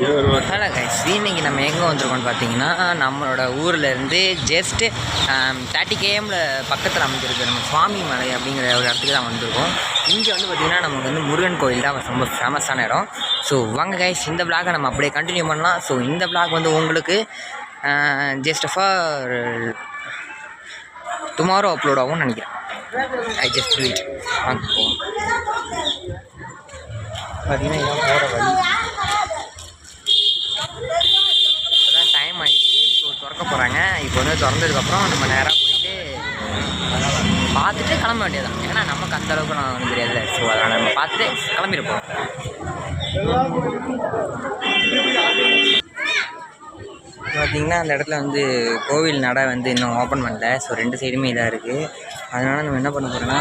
Hello guys, இன்னைக்கு நம்ம எங்கே வந்திருக்கோம்னு பார்த்தீங்கன்னா நம்மளோட ஊர்லேருந்து ஜஸ்ட்டு 30 km பக்கத்தில் அமைஞ்சிருக்கு நம்ம சுவாமி மலை அப்படிங்கிற ஒரு இடத்துக்கு தான் வந்திருக்கோம். இங்கே வந்து பார்த்திங்கன்னா நமக்கு வந்து முருகன் கோயில் தான் ரொம்ப ஃபேமஸான இடம். ஸோ வாங்க கைஸ், இந்த விளாகை நம்ம அப்படியே கண்டினியூ பண்ணலாம். ஸோ இந்த விளாக் வந்து உங்களுக்கு ஜஸ்ட் ஃபார் டுமாரோ அப்லோட் ஆகும்னு நினைக்கிறேன். I just do it. வாங்க போவோம். பார்த்தீங்கன்னா இதான் போகிற வழி. இப்போதான் டைம் ஆகிடுச்சு. ஸோ திறக்க போகிறாங்க. இப்போ வந்து திறந்ததுக்கப்புறம் நம்ம நேராக போயிட்டு பார்த்துட்டு கிளம்ப வேண்டியதான். ஏன்னா நமக்கு அந்தளவுக்கு நான் வந்து தெரியாதுல்ல. ஸோ அதனால் நம்ம பார்த்துட்டு கிளம்பிருப்போம். பார்த்திங்கன்னா அந்த இடத்துல வந்து கோவில் நடை வந்து இன்னும் ஓப்பன் பண்ணல. ஸோ 2 சைடுமே இதாக இருக்குது. அதனால் நம்ம என்ன பண்ண போகிறோன்னா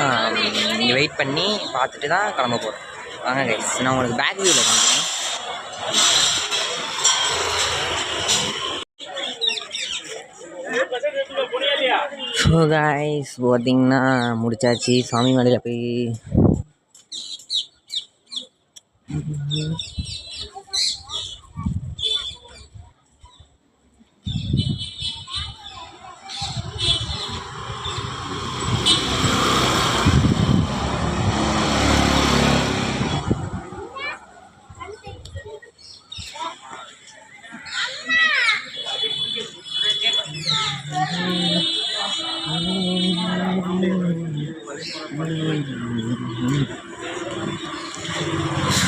இங்கே வெயிட் பண்ணி பார்த்துட்டு தான் கிளம்ப போகிறோம். வாங்க கைஸ், நான் உங்களுக்கு பேக் வியூவில் காமிக்கிறேன். ஸோ கைஸ் பார்த்தீங்கன்னா முடிச்சாச்சு. சாமி மலையில் போய்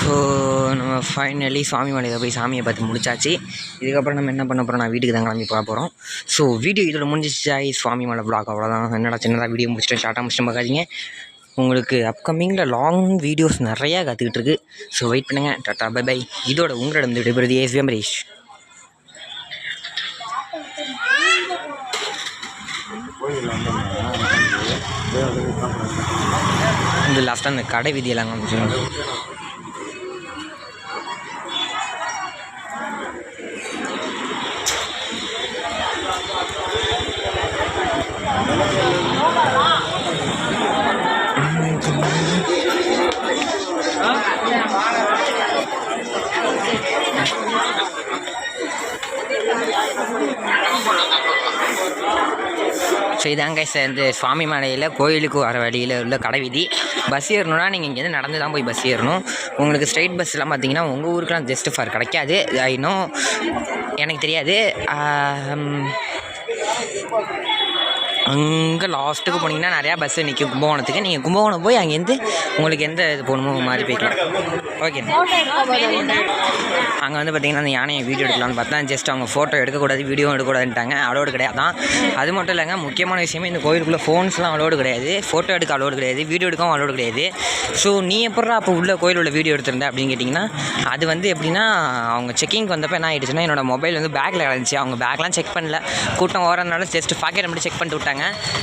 ஸோ நம்ம ஃபைனலி சுவாமி மலையில் போய் சாமியை பார்த்து முடிச்சாச்சு. இதுக்கப்புறம் நம்ம என்ன பண்ண போகிறோம், நான் வீட்டுக்கு தான் கிளம்பி போக போகிறோம். ஸோ வீடியோ இதோட முடிஞ்சிச்சா சுவாமி மலை வ்ளாக் அவ்வளோதான். என்னடா சின்னதாக வீடியோ முடிச்சிட்டேன், ஷார்ட்டாக முடிச்சுட்டு பார்க்காதீங்க. உங்களுக்கு அப்கமிங்கில் லாங் வீடியோஸ் நிறையா கற்றுக்கிட்டு இருக்கு. ஸோ வெயிட் பண்ணுங்கள். Tata bye bye. இதோட உங்களிடம் விடைபெறுவது எஸ் அமரீஷ். இந்த லாஸ்ட்டாக அந்த கடை விதியெல்லாம் காமிச்சிடும். ஸோ இதாங்க இந்த சுவாமி மலையில் கோயிலுக்கு வர வழியில் உள்ள கடை வீதி. பஸ் ஏறணுன்னா நீங்கள் இங்கேருந்து நடந்து தான் போய் பஸ் ஏறணும். உங்களுக்கு ஸ்ட்ரைட் பஸ்லாம் பார்த்தீங்கன்னா உங்கள் ஊருக்குலாம் ஜஸ்ட் ஃபார் கிடைக்காது. இன்னும் எனக்கு தெரியாது. அங்கே லாஸ்ட்டுக்கு போனீங்கன்னா நிறையா பஸ்ஸு நிற்கும் கும்பகோணத்துக்கு. நீங்கள் கும்பகோணம் போய் அங்கேருந்து உங்களுக்கு எந்த இது போகணுமோ மாதிரி போய்க்கலாம். ஓகே. அங்கே வந்து பார்த்திங்கன்னா அந்த யானையை வீடியோ எடுக்கலாம்னு பார்த்தா ஜஸ்ட் அவங்க ஃபோட்டோ எடுக்கக்கூடாது, வீடியோ எடுக்கக்கூடாதுன்ட்டாங்க. அலோடு கிடையாது தான். அது மட்டும் இல்லைங்க, முக்கியமான விஷயமே இந்த கோயிலுக்குள்ளே ஃபோன்ஸ்லாம் அலோடு கிடையாது, ஃபோட்டோ எடுக்க அலோடு கிடையாது, வீடியோ எடுக்கவும் அலோடு கிடையாது. ஸோ நீ எப்படா அப்போ உள்ள கோயில் உள்ள வீடியோ எடுத்திருந்தேன் அப்படின்னு கேட்டிங்கன்னா, அது வந்து எப்படின்னா அவங்க செக்கிங்க்கு வந்தப்போ என்ன ஆகிடுச்சுன்னா என்னோடய மொபைல் வந்து பேக்கில் இருந்துச்சு. அவங்க பேக்லாம் செக் பண்ணல, கூட்டம் ஓரனால ஜஸ்ட் பாக்கெட் மட்டும் செக் பண்ணிட்டு விட்டாங்க.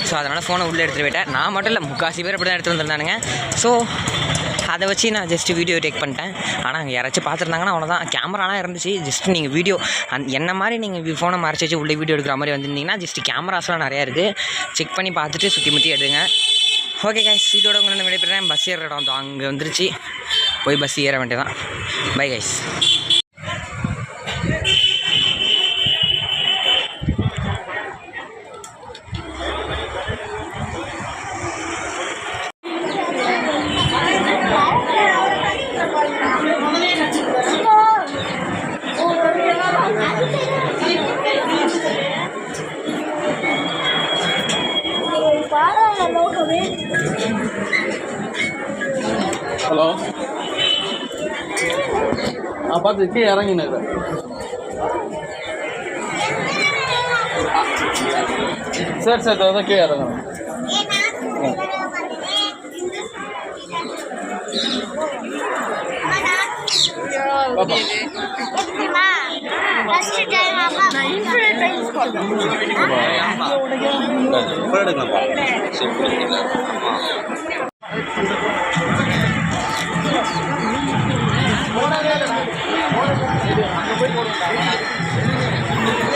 ஸோ அதனால் ஃபோனை உள்ளே எடுத்துகிட்டு போயிட்டேன். நான் மட்டும் இல்லை, முக்காசி பேர் அப்படி தான் எடுத்து வந்துருந்தானுங்க. ஸோ அதை வச்சு நான் ஜஸ்ட்டு வீடியோ டேக் பண்ணிட்டேன். ஆனால் அங்கே யாராச்சும் பார்த்துருந்தாங்கன்னா அவ்வளோதான். கேமராலாம் இருந்துச்சு. ஜஸ்ட் நீங்கள் வீடியோ என்ன மாதிரி நீங்கள் ஃபோனை மறைச்சி வச்சு உள்ளே வீடியோ எடுக்கிற மாதிரி வந்திருந்தீங்கன்னா ஜஸ்ட் கேமராஸ்லாம் நிறையா இருக்குது. செக் பண்ணி பார்த்துட்டு சுற்றி முற்றி எடுங்க. ஓகே கைஸ், இதோட உங்களை விடைபெறேன். பஸ் ஏற இடம் அங்கே வந்துருச்சு. போய் பஸ் ஏற வேண்டியதான். Bye guys. ஹலோ, பார்த்து கீழே இறங்கினது. சரி சரி, அதான் கீழே இறங்கணும்.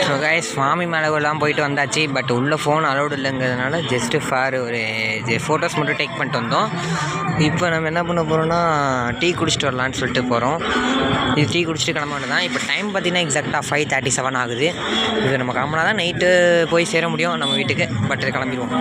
ஸோ கைஸ் சுவாமி மலைலாம் போயிட்டு வந்தாச்சு. பட் உள்ளே ஃபோன் அலௌடு இல்லைங்கிறதுனால ஜஸ்ட்டு ஃபார் ஒரு ஃபோட்டோஸ் மட்டும் டேக் பண்ணிட்டு வந்தோம். இப்போ நம்ம என்ன பண்ண போகிறோம்னா டீ குடிச்சிட்டு வரலான்னு சொல்லிட்டு போகிறோம். இது டீ குடிச்சிட்டு கிளம்ப வேண்டியதான். இப்போ டைம் பார்த்திங்கன்னா எக்ஸாக்டாக 5:37 ஆகுது. இது நம்ம கிளம்புனா தான் நைட்டு போய் சேர முடியும் நம்ம வீட்டுக்கு. பட் கிளம்பிடுவோம்.